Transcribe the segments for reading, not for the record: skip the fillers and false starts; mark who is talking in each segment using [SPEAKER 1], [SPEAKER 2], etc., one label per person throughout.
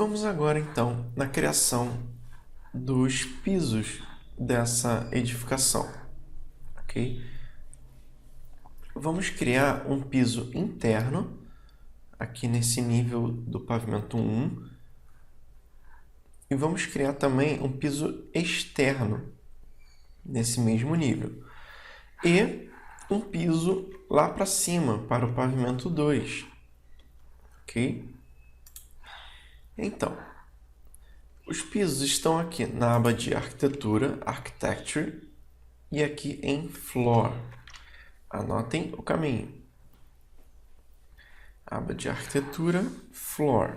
[SPEAKER 1] vamos agora então na criação dos pisos dessa edificação, ok? Vamos criar um piso interno aqui nesse nível do pavimento 1 e vamos criar também um piso externo nesse mesmo nível e um piso lá para cima para o pavimento 2, ok? Então, os pisos estão aqui na aba de arquitetura, architecture, e aqui em floor. Anotem o caminho. Aba de arquitetura, floor.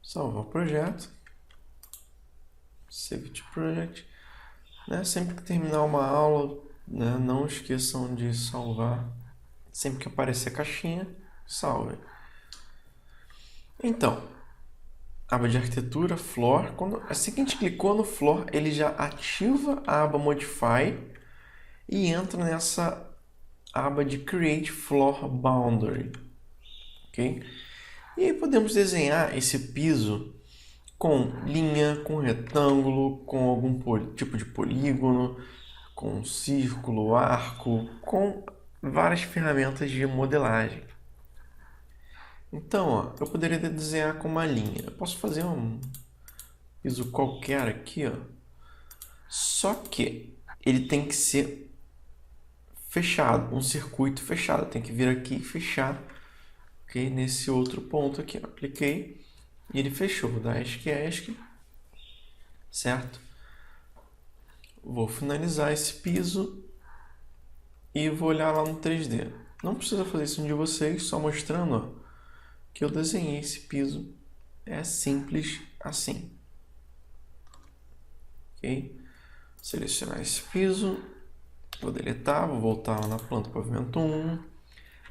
[SPEAKER 1] Salvar o projeto. Save to project. Sempre que terminar uma aula, não esqueçam de salvar. Sempre que aparecer a caixinha, salve. Então, aba de arquitetura, floor. Assim que a gente clicou no floor, ele já ativa a aba Modify e entra nessa aba de Create Floor Boundary. Okay? E aí podemos desenhar esse piso com linha, com retângulo, com algum tipo de polígono, com círculo, arco, com várias ferramentas de modelagem. Então, eu poderia desenhar com uma linha. Eu posso fazer um piso qualquer aqui, só que ele tem que ser fechado, um circuito fechado. Tem que vir aqui e fechar, okay? Nesse outro ponto aqui. Cliquei e ele fechou. Vou dar ESC, certo? Vou finalizar esse piso e vou olhar lá no 3D. Não precisa fazer isso de vocês, só mostrando que eu desenhei esse piso. É simples assim. Ok? Selecionar esse piso. Vou deletar, vou voltar lá na planta pavimento 1.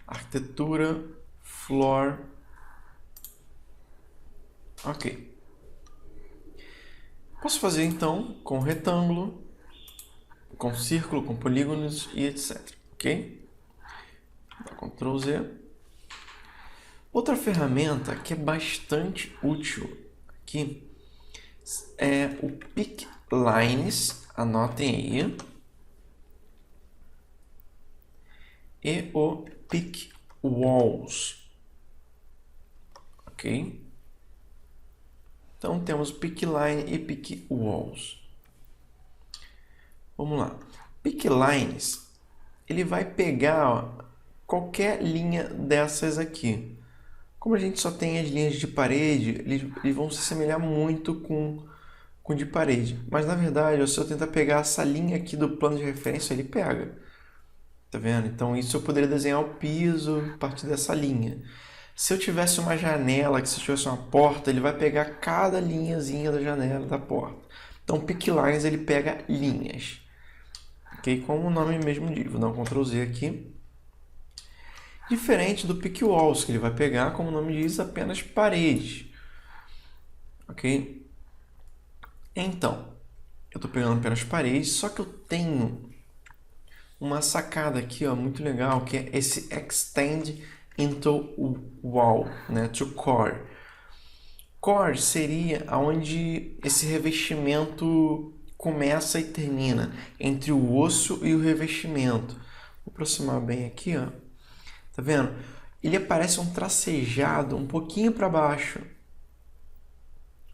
[SPEAKER 1] Arquitetura, floor. Ok. Posso fazer então com retângulo, com círculo, com polígonos e etc. Ok? Dá Ctrl Z. Outra ferramenta que é bastante útil aqui é o Pick Lines, anotem aí, e o Pick Walls, ok? Então temos Pick Line e Pick Walls. Vamos lá. Pick Lines, ele vai pegar qualquer linha dessas aqui. Como a gente só tem as linhas de parede, eles vão se assemelhar muito com de parede. Mas na verdade, se eu tentar pegar essa linha aqui do plano de referência, ele pega. Tá vendo? Então isso eu poderia desenhar o piso a partir dessa linha. Se eu tivesse uma janela, se eu tivesse uma porta, ele vai pegar cada linhazinha da janela da porta. Então o Pick Lines ele pega linhas. Ok? Como o nome mesmo diz. Vou dar um Ctrl Z aqui. Diferente do Pick Walls, que ele vai pegar, como o nome diz, apenas paredes. Ok? Então, eu estou pegando apenas paredes, só que eu tenho uma sacada aqui, muito legal, que é esse Extend into Wall, to Core. Core seria onde esse revestimento começa e termina, entre o osso e o revestimento. Vou aproximar bem aqui, Tá vendo? Ele aparece um tracejado um pouquinho para baixo.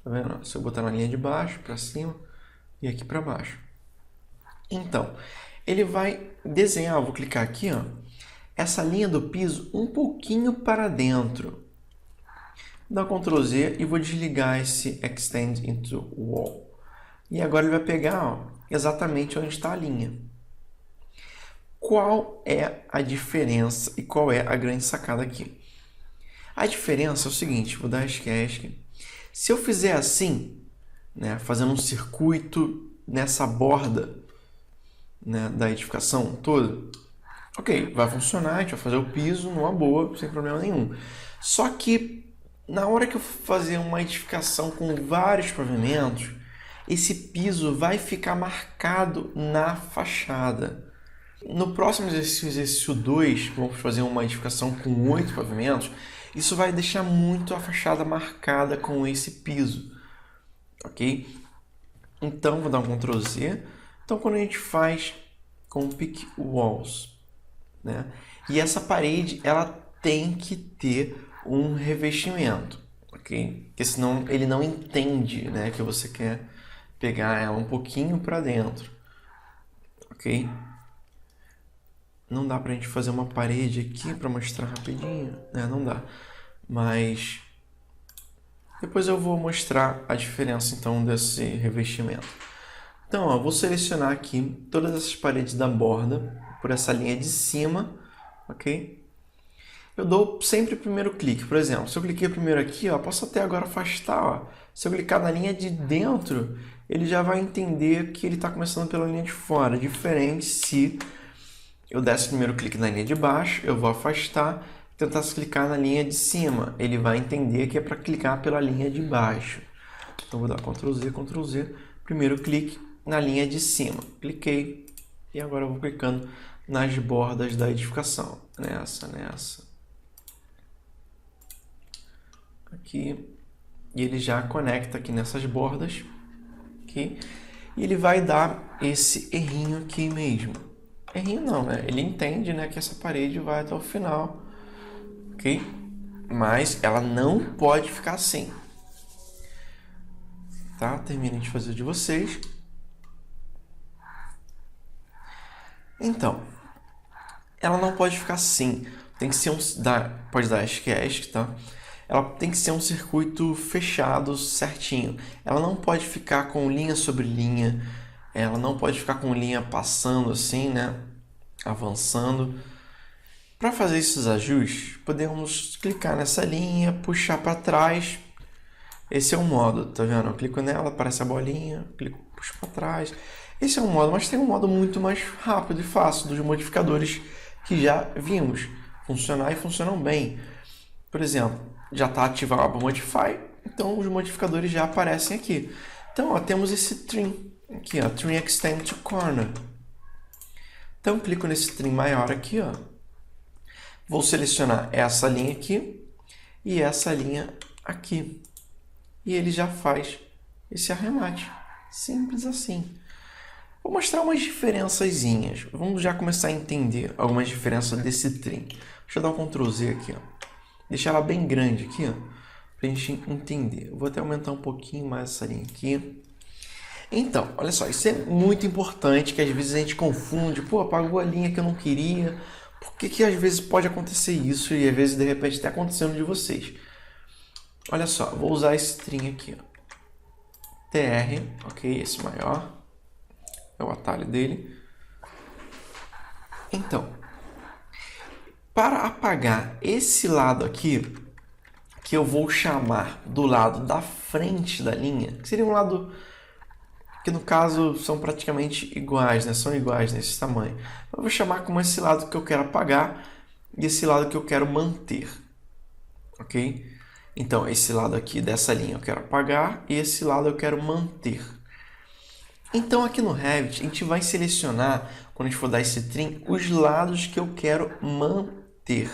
[SPEAKER 1] Tá vendo? Se eu botar na linha de baixo, para cima e aqui para baixo. Então, ele vai desenhar, eu vou clicar aqui, essa linha do piso um pouquinho para dentro. Vou dar Ctrl Z e vou desligar esse Extend into Wall. E agora ele vai pegar exatamente onde está a linha. Qual é a diferença e qual é a grande sacada aqui? A diferença é o seguinte, vou dar ESC. Se eu fizer assim, fazendo um circuito nessa borda da edificação toda, ok, vai funcionar, a gente vai fazer o piso numa boa, sem problema nenhum. Só que na hora que eu for fazer uma edificação com vários pavimentos, esse piso vai ficar marcado na fachada. No próximo exercício, exercício 2, vamos fazer uma edificação com 8 pavimentos. Isso vai deixar muito a fachada marcada com esse piso, ok? Então, vou dar um Ctrl Z. Então, quando a gente faz com Pick Walls, né? E essa parede, ela tem que ter um revestimento, ok? Porque senão ele não entende, né, que você quer pegar ela um pouquinho para dentro, ok? Não dá pra gente fazer uma parede aqui para mostrar rapidinho, né? Não dá. Mas depois eu vou mostrar a diferença então desse revestimento. Então, ó, vou selecionar aqui todas essas paredes da borda por essa linha de cima, ok? Eu dou sempre o primeiro clique. Por exemplo, se eu cliquei primeiro aqui, ó, posso até agora afastar. Ó. Se eu clicar na linha de dentro, ele já vai entender que ele está começando pela linha de fora. Diferente se eu desse o primeiro clique na linha de baixo, eu vou afastar e tentar clicar na linha de cima. Ele vai entender que é para clicar pela linha de baixo. Então, vou dar Ctrl Z, Ctrl Z. Primeiro clique na linha de cima. Cliquei. E agora eu vou clicando nas bordas da edificação. Nessa. Aqui. E ele já conecta aqui nessas bordas. Aqui. E ele vai dar esse errinho aqui mesmo. Errinho não, né? Ele entende, né, que essa parede vai até o final. Ok? Mas ela não pode ficar assim. Tá? Terminem de fazer o de vocês. Então, ela não pode ficar assim. Tem que ser pode dar ESC, tá? Ela tem que ser um circuito fechado certinho. Ela não pode ficar com linha sobre linha. Ela não pode ficar com linha passando assim, né? Avançando. Para fazer esses ajustes, podemos clicar nessa linha, puxar para trás. Esse é um modo, tá vendo? Eu clico nela, aparece a bolinha, clico, puxo para trás. Esse é um modo, mas tem um modo muito mais rápido e fácil dos modificadores que já vimos funcionar e funcionam bem. Por exemplo, já está ativado o Modify, então os modificadores já aparecem aqui. Então, ó, temos esse trim aqui, ó, Trim Extend to Corner. Então, clico nesse trim maior aqui, ó. Vou selecionar essa linha aqui e essa linha aqui. E ele já faz esse arremate. Simples assim. Vou mostrar umas diferençazinhas. Vamos já começar a entender algumas diferenças desse trim. Deixa eu dar um Ctrl Z aqui, ó. Deixar ela bem grande aqui, ó, pra gente entender. Eu vou até aumentar um pouquinho mais essa linha aqui. Então, olha só, isso é muito importante, que às vezes a gente confunde. Pô, apagou a linha que eu não queria. Por que às vezes pode acontecer isso e às vezes de repente está acontecendo de vocês? Olha só, vou usar esse trim aqui, ó. TR, ok, esse maior. É o atalho dele. Então, para apagar esse lado aqui, que eu vou chamar do lado da frente da linha, que seria um lado que no caso são praticamente iguais, né? São iguais nesse tamanho. Eu vou chamar como esse lado que eu quero apagar e esse lado que eu quero manter, ok? Então, esse lado aqui dessa linha eu quero apagar e esse lado eu quero manter. Então, aqui no Revit, a gente vai selecionar, quando a gente for dar esse trim, os lados que eu quero manter.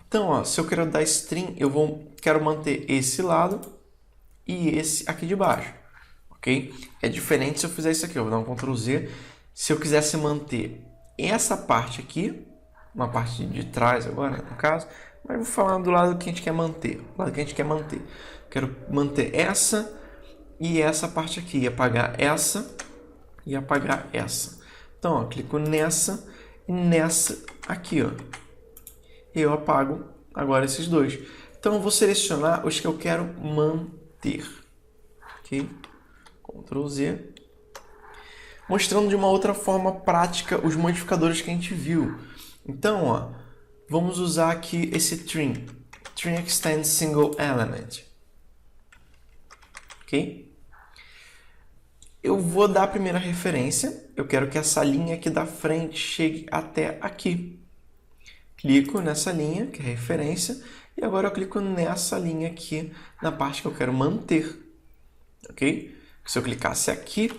[SPEAKER 1] Então, ó, se eu quero dar esse trim, quero manter esse lado e esse aqui de baixo, ok? É diferente se eu fizer isso aqui, eu vou dar um Ctrl Z. Se eu quisesse manter essa parte aqui, uma parte de trás agora, no caso, mas vou falar do lado que a gente quer manter. O lado que a gente quer manter. Quero manter essa e essa parte aqui, e apagar essa e apagar essa. Então, ó, clico nessa e nessa aqui, ó. E eu apago agora esses dois. Então, eu vou selecionar os que eu quero manter. Ok? Ctrl Z. Mostrando de uma outra forma prática os modificadores que a gente viu. Então, ó, vamos usar aqui esse trim. Trim Extend Single Element. Ok? Eu vou dar a primeira referência. Eu quero que essa linha aqui da frente chegue até aqui. Clico nessa linha, que é referência. E agora eu clico nessa linha aqui, na parte que eu quero manter. Ok? Se eu clicasse aqui,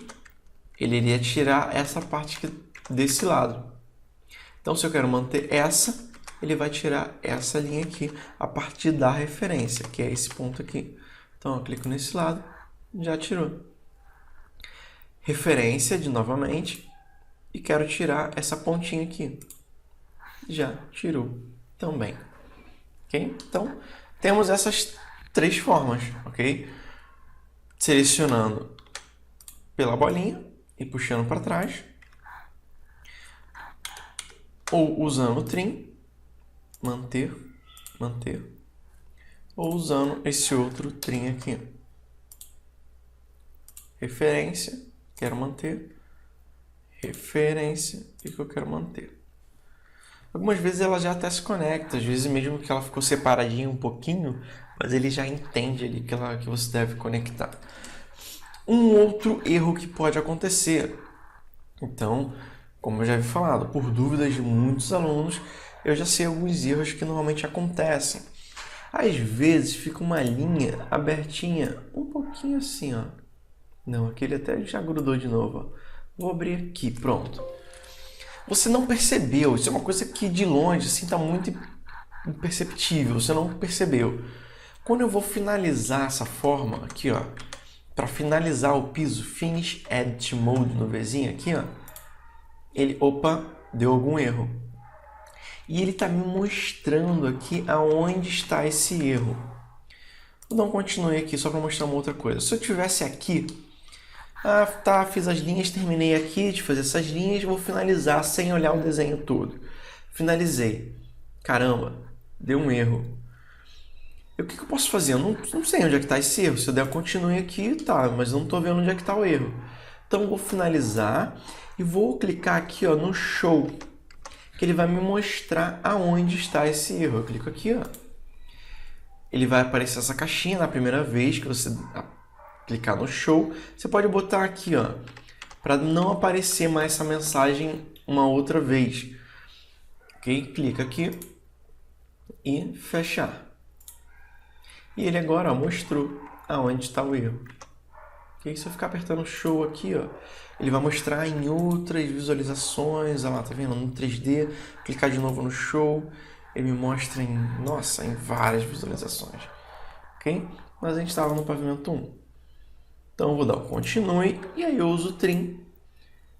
[SPEAKER 1] ele iria tirar essa parte aqui desse lado. Então, se eu quero manter essa, ele vai tirar essa linha aqui a partir da referência, que é esse ponto aqui. Então, eu clico nesse lado, já tirou. Referência de novamente, e quero tirar essa pontinha aqui. Já tirou também. Ok? Então, temos essas 3 formas, ok? Selecionando pela bolinha e puxando para trás, ou usando o trim, manter, ou usando esse outro trim aqui. Referência, quero manter, referência, o que eu quero manter. Algumas vezes ela já até se conecta, às vezes mesmo que ela ficou separadinha um pouquinho, mas ele já entende ali que você deve conectar. Um outro erro que pode acontecer, então, como eu já havia falado, por dúvidas de muitos alunos, eu já sei alguns erros que normalmente acontecem. Às vezes fica uma linha abertinha, um pouquinho assim, ó. Não, aquele até já grudou de novo, ó. Vou abrir aqui, pronto. Você não percebeu, isso é uma coisa que de longe assim está muito imperceptível, você não percebeu. Quando eu vou finalizar essa forma aqui, ó, para finalizar o piso, Finish Edit Mode no Vzinho aqui, ó, ele, opa, deu algum erro. E ele está me mostrando aqui aonde está esse erro. Vou dar um continue aqui só para mostrar uma outra coisa. Se eu tivesse aqui, tá, fiz as linhas, terminei aqui de fazer essas linhas, vou finalizar sem olhar o desenho todo. Finalizei. Caramba, deu um erro. E o que eu posso fazer? Eu não sei onde é que está esse erro. Se eu der continue aqui, tá, mas eu não estou vendo onde é que está o erro. Então eu vou finalizar e vou clicar aqui, ó, no Show, que ele vai me mostrar aonde está esse erro. Eu clico aqui, ó. Ele vai aparecer essa caixinha na primeira vez que você clicar no Show. Você pode botar aqui, ó, para não aparecer mais essa mensagem uma outra vez. Ok? Clica aqui e fechar. E ele agora, ó, mostrou aonde está o erro. Ok? Se eu ficar apertando Show aqui, ó, ele vai mostrar em outras visualizações. Olha lá, tá vendo? No 3D. Clicar de novo no Show, ele me mostra em, nossa, em várias visualizações. Ok? Mas a gente estava no pavimento 1. Então eu vou dar o continue e aí eu uso o trim.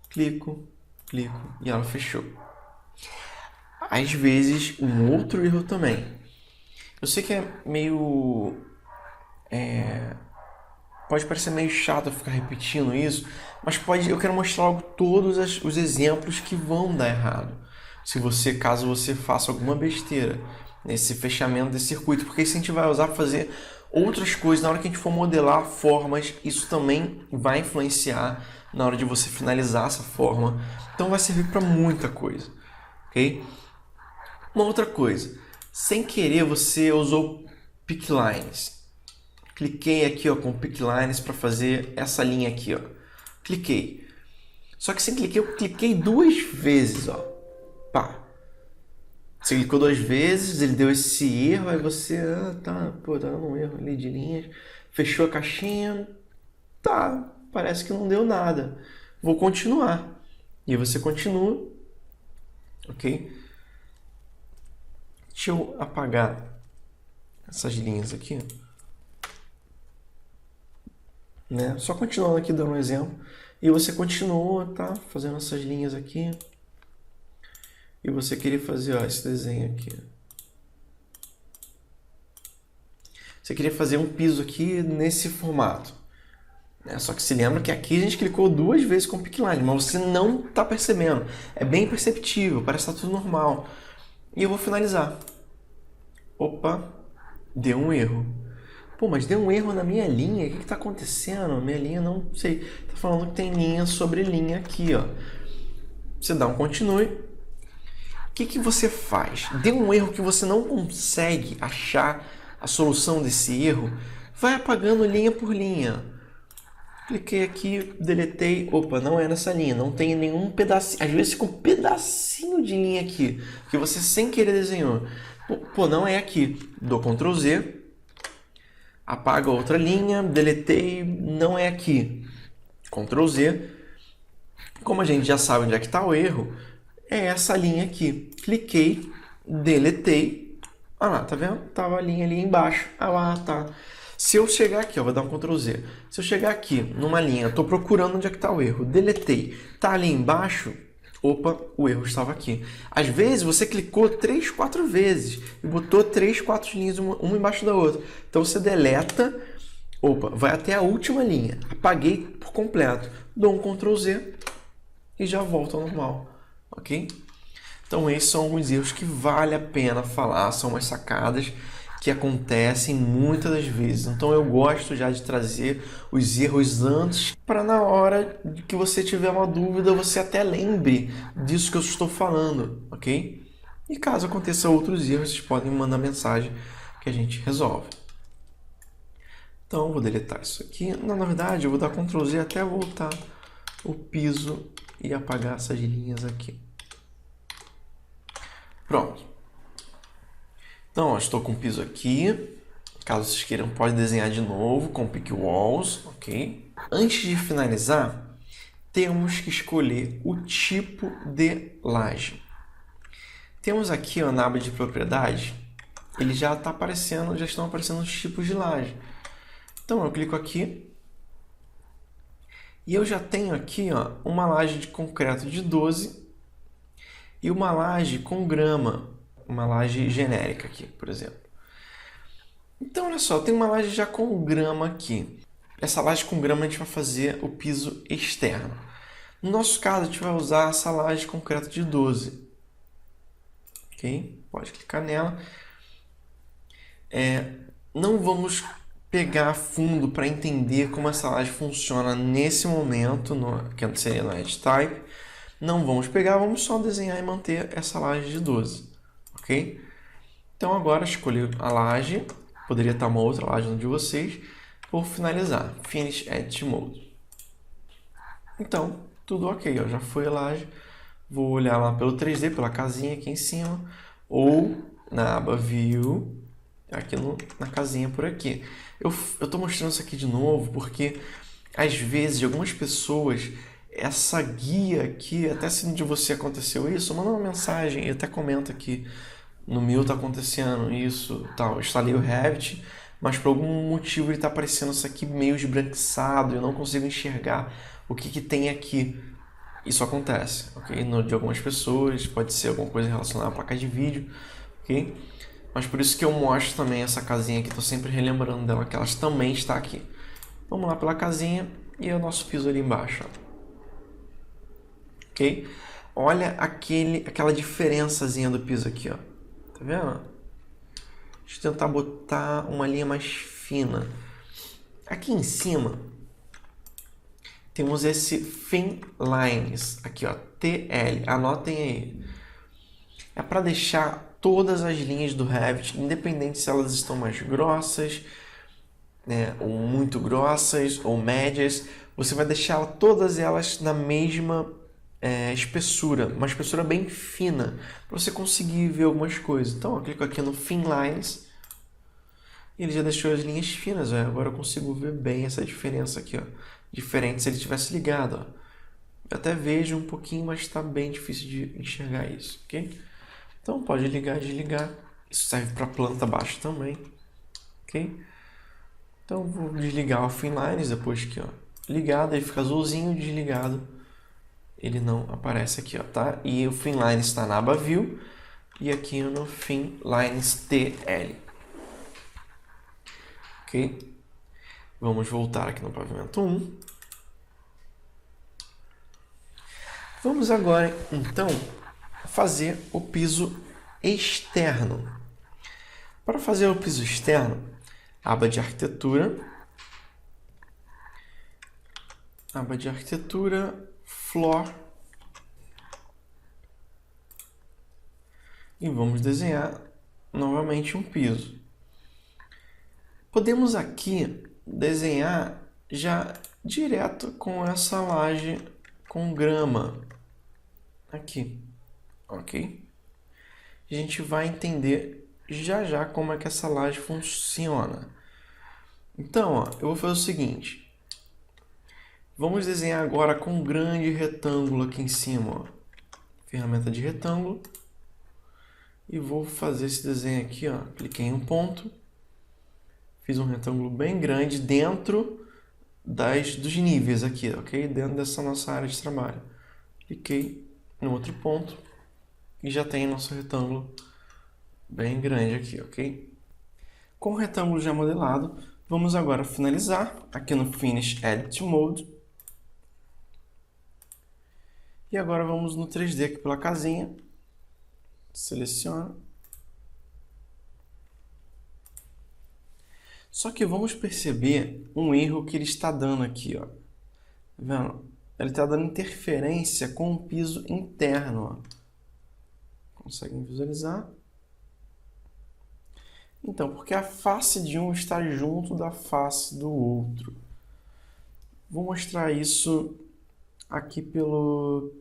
[SPEAKER 1] Clico e ela fechou. Às vezes, um outro erro também. Eu sei que é meio... pode parecer meio chato eu ficar repetindo isso, mas eu quero mostrar logo todos os exemplos que vão dar errado. Caso você faça alguma besteira nesse fechamento desse circuito, porque isso a gente vai usar para fazer outras coisas na hora que a gente for modelar formas. Isso também vai influenciar na hora de você finalizar essa forma. Então vai servir para muita coisa, ok? Uma outra coisa, sem querer você usou picklines. Cliquei aqui, ó, com picklines para fazer essa linha aqui, ó. Cliquei. Só que sem clicar, eu cliquei 2 vezes, ó. Pá. Você clicou 2 vezes, ele deu esse erro, aí você, tá dando um erro ali de linhas. Fechou a caixinha. Tá, parece que não deu nada. Vou continuar. E você continua. Ok? Deixa eu apagar essas linhas aqui. Né? Só continuando aqui, dando um exemplo. E você continua, tá? Fazendo essas linhas aqui. E você queria fazer, ó, esse desenho aqui. Você queria fazer um piso aqui nesse formato. Né? Só que se lembra que aqui a gente clicou 2 vezes com o pickline, mas você não está percebendo. É bem perceptível, parece que está tudo normal. E eu vou finalizar. Opa, deu um erro. Pô, mas deu um erro na minha linha, o que está acontecendo? Minha linha não sei. Está falando que tem linha sobre linha aqui, ó. Você dá um continue. O que você faz? Deu um erro que você não consegue achar a solução desse erro, vai apagando linha por linha. Cliquei aqui, deletei, opa, não é nessa linha, não tem nenhum pedacinho, às vezes fica um pedacinho de linha aqui, que você sem querer desenhou. Pô, não é aqui, dou Ctrl Z, apaga outra linha, deletei, não é aqui, Ctrl Z. Como a gente já sabe onde é que está o erro, é essa linha aqui. Cliquei, deletei. Olha lá, tá vendo? Tava a linha ali embaixo. Ah lá, tá. Se eu chegar aqui, ó, vou dar um Ctrl Z. Se eu chegar aqui numa linha, eu tô procurando onde é que tá o erro. Deletei. Tá ali embaixo. Opa, o erro estava aqui. Às vezes você clicou 3, 4 vezes e botou 3, 4 linhas uma embaixo da outra. Então você deleta, opa, vai até a última linha. Apaguei por completo. Dou um Ctrl Z e já volta ao normal. Ok? Então esses são alguns erros que vale a pena falar, são umas sacadas que acontecem muitas das vezes. Então eu gosto já de trazer os erros antes para na hora que você tiver uma dúvida, você até lembre disso que eu estou falando, ok? E caso aconteça outros erros, vocês podem me mandar mensagem que a gente resolve. Então eu vou deletar isso aqui. Na verdade, eu vou dar Ctrl Z até voltar o piso e apagar essas linhas aqui. Pronto. Então, ó, estou com o piso aqui. Caso vocês queiram, pode desenhar de novo com Pick Walls, ok? Antes de finalizar, temos que escolher o tipo de laje. Temos aqui, ó, na aba de propriedade, ele já está aparecendo, já estão aparecendo os tipos de laje. Então, eu clico aqui e eu já tenho aqui, ó, uma laje de concreto de 12 e uma laje com grama. Uma laje genérica aqui, por exemplo. Então, olha só, tem uma laje já com grama aqui. Essa laje com grama a gente vai fazer o piso externo. No nosso caso, a gente vai usar essa laje de concreto de 12. Ok? Pode clicar nela. Não vamos pegar a fundo para entender como essa laje funciona nesse momento, que seria no Edge Type. Não vamos pegar, vamos só desenhar e manter essa laje de 12. Ok? Então agora escolhi a laje, poderia estar uma outra laje no de vocês, vou finalizar, Finish Edit Mode. Então, tudo ok, ó, já foi a laje, vou olhar lá pelo 3D, pela casinha aqui em cima, ou na aba View, aqui na casinha por aqui. Eu estou mostrando isso aqui de novo porque, às vezes, de algumas pessoas, essa guia aqui, até se de você aconteceu isso, manda uma mensagem e até comenta aqui. No meu está acontecendo isso, tal. Eu instalei o Revit, mas por algum motivo ele está aparecendo isso aqui meio esbranquiçado, eu não consigo enxergar o que tem aqui. Isso acontece, ok? De algumas pessoas, pode ser alguma coisa relacionada à placa de vídeo, ok? Mas por isso que eu mostro também essa casinha aqui, estou sempre relembrando dela, que ela também está aqui. Vamos lá pela casinha e o nosso piso ali embaixo, ó. Ok? Olha aquela diferençazinha do piso aqui, ó. Tá vendo? Deixa eu tentar botar uma linha mais fina. Aqui em cima temos esse Thin Lines, aqui ó, TL, anotem aí. É para deixar todas as linhas do Revit, independente se elas estão mais grossas, né, ou muito grossas, ou médias, você vai deixar todas elas na mesma espessura, uma espessura bem fina, para você conseguir ver algumas coisas. Então eu clico aqui no Thin Lines, e ele já deixou as linhas finas, ó. Agora eu consigo ver bem essa diferença aqui, ó. Diferente se ele tivesse ligado, ó. Eu até vejo um pouquinho, mas está bem difícil de enxergar isso, ok? Então pode ligar e desligar. Isso serve para planta baixa também, ok? Então vou desligar o Thin Lines depois que, ó, ligado, ele fica azulzinho, desligado. Ele não aparece aqui, ó, tá? E o Thin Lines está na aba View e aqui no Thin Lines TL. Ok? Vamos voltar aqui no pavimento 1. Vamos agora, então, fazer o piso externo. Para fazer o piso externo, aba de arquitetura, Floor, e vamos desenhar novamente um piso. Podemos aqui desenhar já direto com essa laje com grama aqui, ok? A gente vai entender já como é que essa laje funciona. Então, ó, eu vou fazer o seguinte. Vamos desenhar agora com um grande retângulo aqui em cima, ó. ferramenta de retângulo, e vou fazer esse desenho aqui, ó. Cliquei em um ponto, fiz um retângulo bem grande dentro dos níveis aqui, ok? Dentro dessa nossa área de trabalho. Cliquei no outro ponto e já tem nosso retângulo bem grande aqui, ok? Com o retângulo já modelado, vamos agora finalizar aqui no Finish Edit Mode. E agora vamos no 3D aqui pela casinha. Seleciona. Só que vamos perceber um erro que ele está dando aqui, ó. Tá vendo? Ele está dando interferência com o piso interno, ó. Conseguem visualizar? Então, porque a face de um está junto da face do outro. Vou mostrar isso aqui pelo...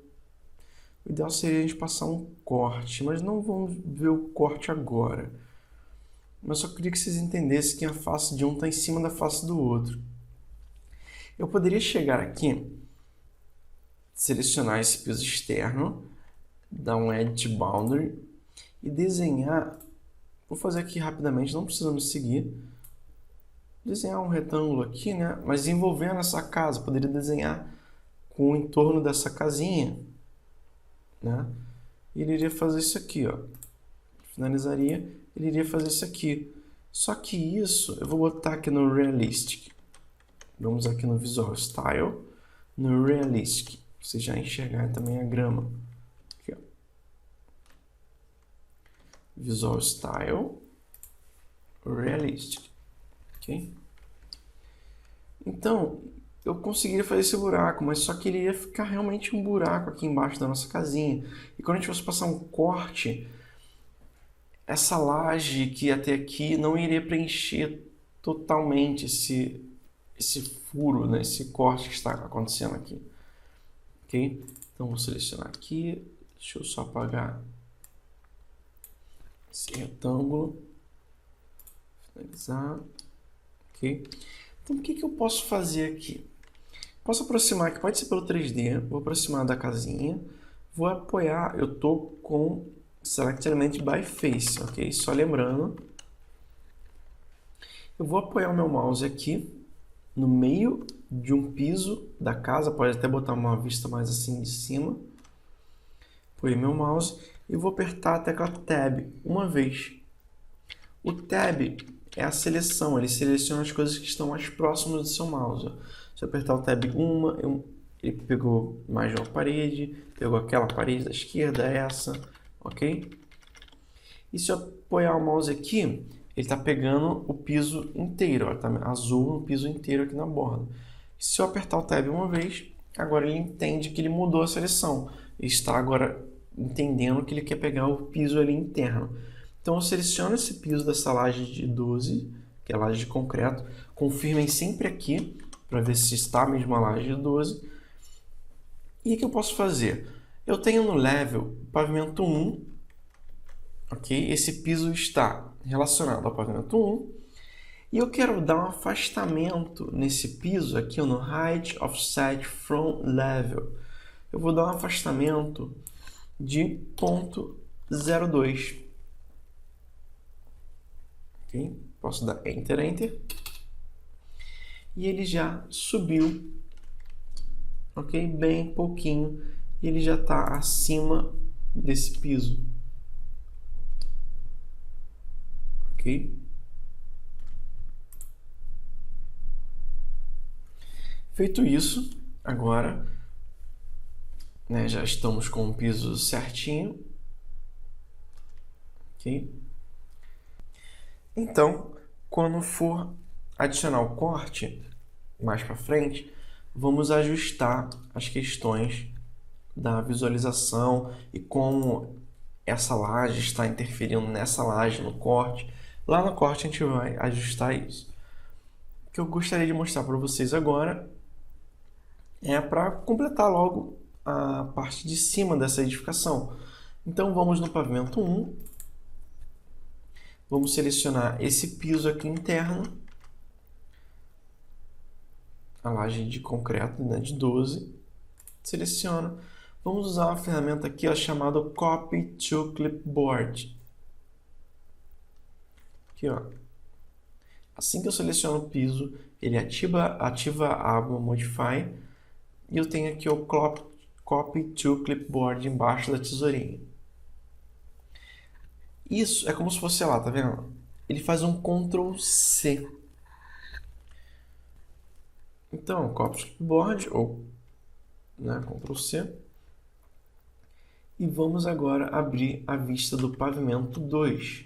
[SPEAKER 1] O ideal seria a gente passar um corte, mas não vamos ver o corte agora. Mas só queria que vocês entendessem que a face de um está em cima da face do outro. Eu poderia chegar aqui, selecionar esse piso externo, dar um Edit Boundary e desenhar... Vou fazer aqui rapidamente, não precisamos seguir. Desenhar um retângulo aqui, né? Mas envolvendo essa casa. Poderia desenhar com o entorno dessa casinha, né? E ele iria fazer isso aqui, ó. Finalizaria, ele iria fazer isso aqui. Só que isso, eu vou botar aqui no Realistic. Vamos aqui no Visual Style, no Realistic. Você já enxergar também a grama. Aqui, ó. Visual Style, Realistic. Ok? Então, eu conseguiria fazer esse buraco, mas só que ele ia ficar realmente um buraco aqui embaixo da nossa casinha. E quando a gente fosse passar um corte, essa laje que ia até aqui não iria preencher totalmente esse furo, né? Esse corte que está acontecendo aqui. Ok? Então, vou selecionar aqui. Deixa eu só apagar esse retângulo. Finalizar. Ok? Então, o que eu posso fazer aqui? Posso aproximar aqui, pode ser pelo 3D. Vou aproximar da casinha. Vou apoiar, eu estou com Select Element by Face, ok? Só lembrando. Eu vou apoiar o meu mouse aqui no meio de um piso da casa. Pode até botar uma vista mais assim de cima. Apoiei meu mouse e vou apertar a tecla Tab uma vez. O Tab é a seleção, ele seleciona as coisas que estão mais próximas do seu mouse. Se eu apertar o Tab ele pegou mais de uma parede, pegou aquela parede da esquerda, essa, ok? E se eu apoiar o mouse aqui, ele está pegando o piso inteiro, está azul no piso inteiro aqui na borda. Se eu apertar o Tab uma vez, agora ele entende que ele mudou a seleção. Ele está agora entendendo que ele quer pegar o piso ali interno. Então eu seleciono esse piso dessa laje de 12, que é a laje de concreto. Confirmem sempre aqui, para ver se está a mesma laje de 12. E o que eu posso fazer? Eu tenho no level pavimento 1, ok? Esse piso está relacionado ao pavimento 1. E eu quero dar um afastamento nesse piso aqui no Height Offset from Level. Eu vou dar um afastamento de 0,02. Okay? Posso dar Enter, Enter. E ele já subiu, ok? Bem pouquinho. E ele já está acima desse piso. Ok? Feito isso, agora, né, já estamos com o piso certinho. Ok? Então, quando for adicionar o corte, mais para frente, vamos ajustar as questões da visualização e como essa laje está interferindo nessa laje no corte. Lá no corte a gente vai ajustar isso. O que eu gostaria de mostrar para vocês agora é para completar logo a parte de cima dessa edificação. Então vamos no pavimento 1. Vamos selecionar esse piso aqui interno, a laje de concreto, né, de 12. Seleciono. Vamos usar uma ferramenta aqui ó, chamada Copy to Clipboard. Aqui, ó. Assim que eu seleciono o piso, ele ativa a aba Modify e eu tenho aqui o Copy to Clipboard embaixo da tesourinha. Isso é como se fosse, sei lá, tá vendo? Ele faz um Ctrl C. Então, Copy to Clipboard, ou né, Ctrl C. E vamos agora abrir a vista do pavimento 2.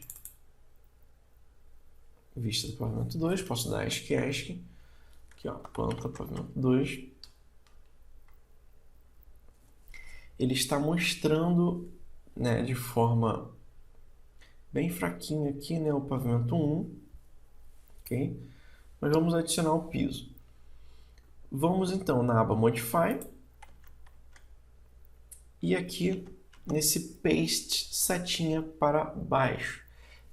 [SPEAKER 1] Vista do pavimento 2, posso dar ESC. Aqui, ó, planta, pavimento 2. Ele está mostrando, né, de forma bem fraquinha aqui, né, o pavimento 1. Ok? Mas vamos adicionar o piso. Vamos então na aba Modify. E aqui, nesse Paste, setinha para baixo,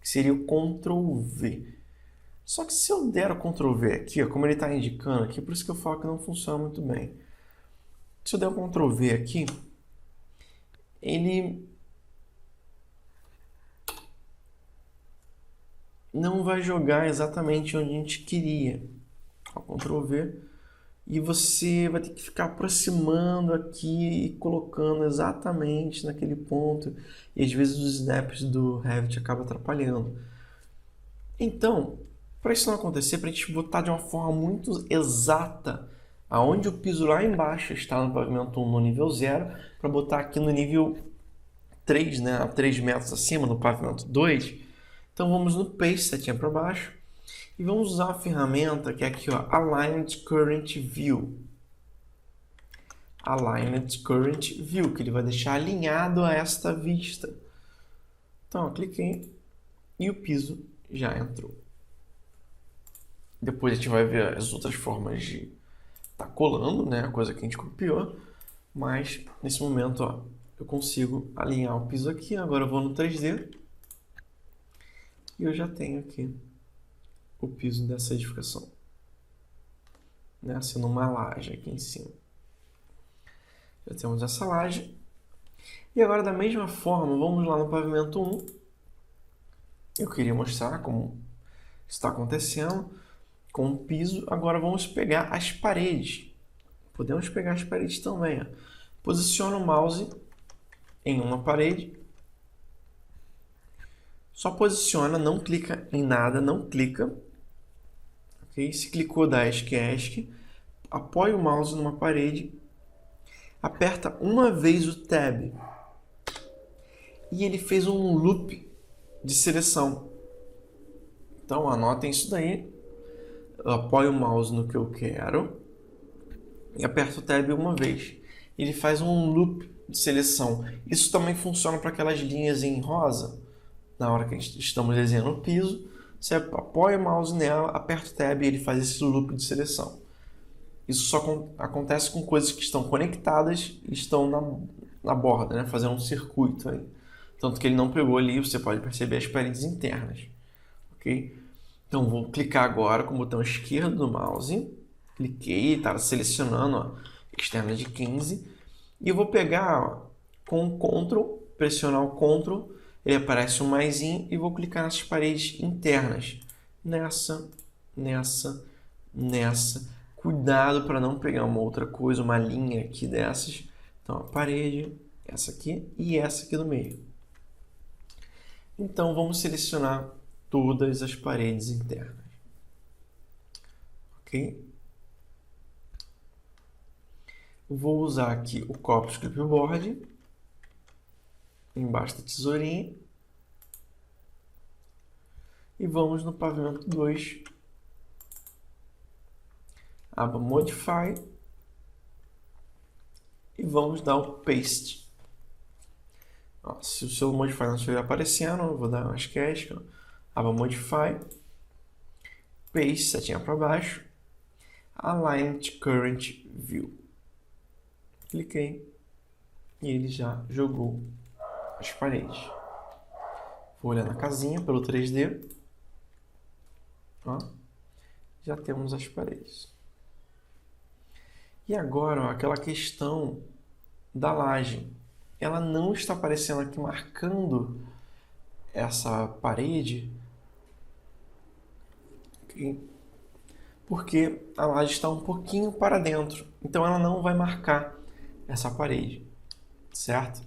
[SPEAKER 1] que seria o Ctrl V. Só que se eu der o Ctrl V aqui, ó, como ele está indicando aqui, por isso que eu falo que não funciona muito bem. Se eu der o Ctrl V aqui, ele não vai jogar exatamente onde a gente queria. Ó, Ctrl V. E você vai ter que ficar aproximando aqui e colocando exatamente naquele ponto. E às vezes os snaps do Revit acabam atrapalhando. Então, para isso não acontecer, para a gente botar de uma forma muito exata aonde o piso lá embaixo está no pavimento 1 no nível 0, para botar aqui no nível 3, né, a 3 metros acima, no pavimento 2. Então vamos no Paste, setinha para baixo, e vamos usar a ferramenta que é aqui, ó, Aligned Current View. Aligned Current View, que ele vai deixar alinhado a esta vista. Então, eu cliquei e o piso já entrou. Depois a gente vai ver as outras formas de estar colando, né, a coisa que a gente copiou. Mas nesse momento, ó, eu consigo alinhar o piso aqui. Agora eu vou no 3D e eu já tenho aqui o piso dessa edificação, né, sendo uma laje aqui em cima. Já temos essa laje. E agora, da mesma forma, vamos lá no pavimento 1. Eu queria mostrar como está acontecendo com o piso. Agora vamos pegar as paredes. Podemos pegar as paredes também. Ó. Posiciona o mouse em uma parede. Só posiciona, não clica em nada, não clica. Okay? Se clicou, dá ESC. Apoia o mouse numa parede. Aperta uma vez o Tab. E ele fez um loop de seleção. Então anotem isso daí. Eu apoio o mouse no que eu quero e aperto o Tab uma vez. Ele faz um loop de seleção. Isso também funciona para aquelas linhas em rosa. Na hora que estamos desenhando o piso, você apoia o mouse nela, aperta o Tab e ele faz esse loop de seleção. Isso só acontece com coisas que estão conectadas e estão na borda, né? Fazendo um circuito aí. Tanto que ele não pegou ali, você pode perceber as paredes internas. Ok? Então vou clicar agora com o botão esquerdo do mouse. Cliquei, está selecionando a externa de 15. E eu vou pegar ó, com o Ctrl, pressionar o Ctrl, ele aparece um maisinho e vou clicar nessas paredes internas. Nessa, nessa, nessa. Cuidado para não pegar uma outra coisa, uma linha aqui dessas. Então a parede, essa aqui e essa aqui no meio. Então vamos selecionar todas as paredes internas. Ok? Vou usar aqui o Copy to Clipboard, embaixo da tesourinha. E vamos no pavimento 2, aba Modify, e vamos dar o Paste. Ó, se o seu Modify não estiver aparecendo, eu vou dar umas cascas, aba Modify, Paste, setinha para baixo, Aligned Current View. Cliquei e ele já jogou as paredes. Vou olhar na casinha pelo 3D. Ó, já temos as paredes. E agora, ó, aquela questão da laje. Ela não está aparecendo aqui marcando essa parede, porque a laje está um pouquinho para dentro, então ela não vai marcar essa parede, certo?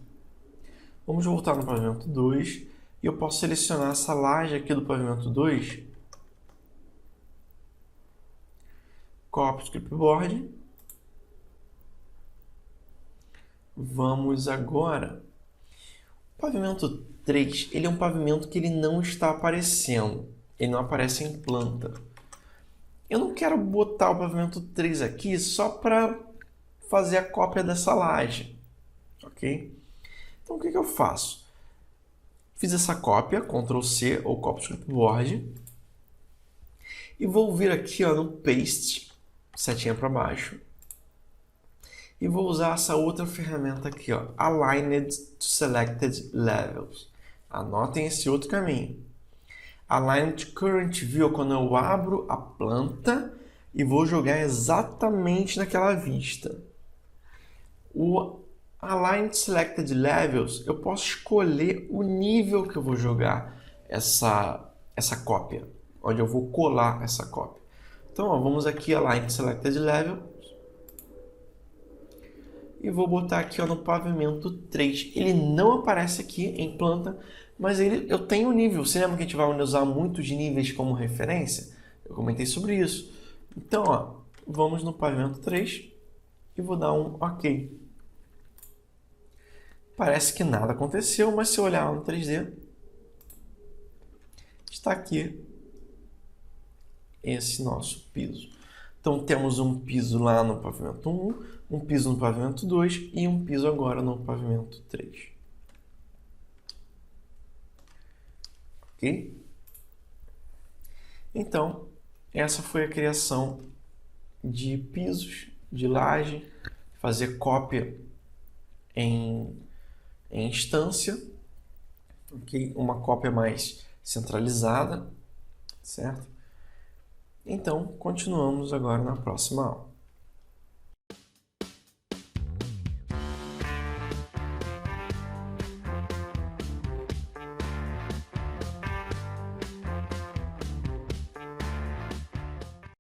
[SPEAKER 1] Vamos voltar no pavimento 2 e eu posso selecionar essa laje aqui do pavimento 2, copy to clipboard. Vamos agora. O pavimento 3, ele é um pavimento que ele não está aparecendo, ele não aparece em planta. Eu não quero botar o pavimento 3 aqui só para fazer a cópia dessa laje, ok? Então o que eu faço? Fiz essa cópia, Ctrl C ou Copy to Clipboard, e vou vir aqui ó, no Paste, setinha para baixo, e vou usar essa outra ferramenta aqui, ó, Aligned to Selected Levels. Anotem esse outro caminho. Aligned to Current View, quando eu abro a planta e vou jogar exatamente naquela vista. O Aligned Selected Levels, eu posso escolher o nível que eu vou jogar essa cópia, onde eu vou colar essa cópia. Então, ó, vamos aqui, Aligned Selected Level, e vou botar aqui ó, no pavimento 3. Ele não aparece aqui em planta, mas eu tenho um nível. Você lembra que a gente vai usar muitos níveis como referência? Eu comentei sobre isso. Então, ó, vamos no pavimento 3 e vou dar um OK. Parece que nada aconteceu, mas se eu olhar no 3D, está aqui esse nosso piso. Então temos um piso lá no pavimento 1, um piso no pavimento 2 e um piso agora no pavimento 3. Ok? Então, essa foi a criação de pisos, de laje, fazer cópia em instância, ok? Uma cópia mais centralizada, certo? Então, continuamos agora na próxima aula.